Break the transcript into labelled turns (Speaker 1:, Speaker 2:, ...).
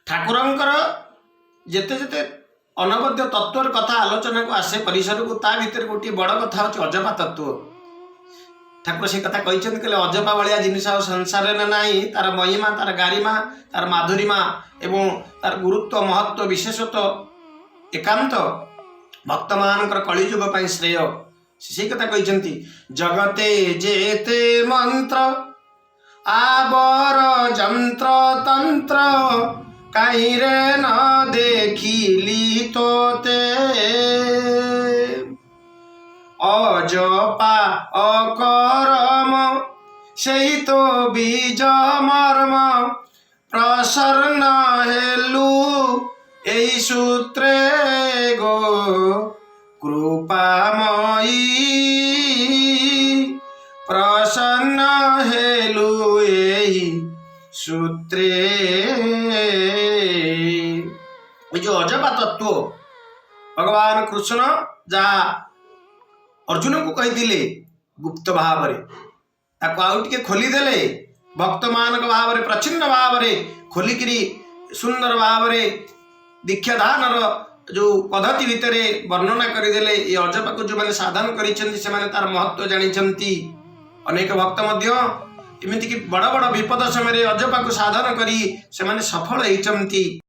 Speaker 1: ଠାକୁରଙ୍କର ଯେତେ ଯେତେ ଅନବଦ୍ୟ ତत्वर कथा आलोचना को आसे परिसर को ता भीतर गोटे बड़ कथा हूँ अजपा तत्व। ठाकुर से कथा कहते अजपा भाया जिनिस संसार में नहीं, तार महिमा, तार गारिमा, तार माधुरीमा एवं तार गुरुत्व महत्व विशेषत्व एकांत भक्त मान कलिजुग श्रेय से कथा कहते। जगते जेते मंत्र आबर जंत्र तंत्र कहीं रे न देखिली तोते अजपा अकरम से तो बीज मर्म प्रसन्न हेलु एई सूत्रे गो कृपामयी प्रसन्न हेलु एई सूत्रे। जो अजपा तत्व भगवान कृष्ण जहाँ अर्जुन को कही गुप्त भाव आउटे खोलीदेले भक्त मान भाव प्रचिन्न भाव खोलिकी सुंदर भाव दीक्षादान जो पद्धति भितर वर्णना करदेले। ये अजपा को जो मैंने साधन कर तार महत्व जानी। अनेक भक्त एमती कि बड़ बड़ विपद समय अजपा को साधन करी से सफल होती।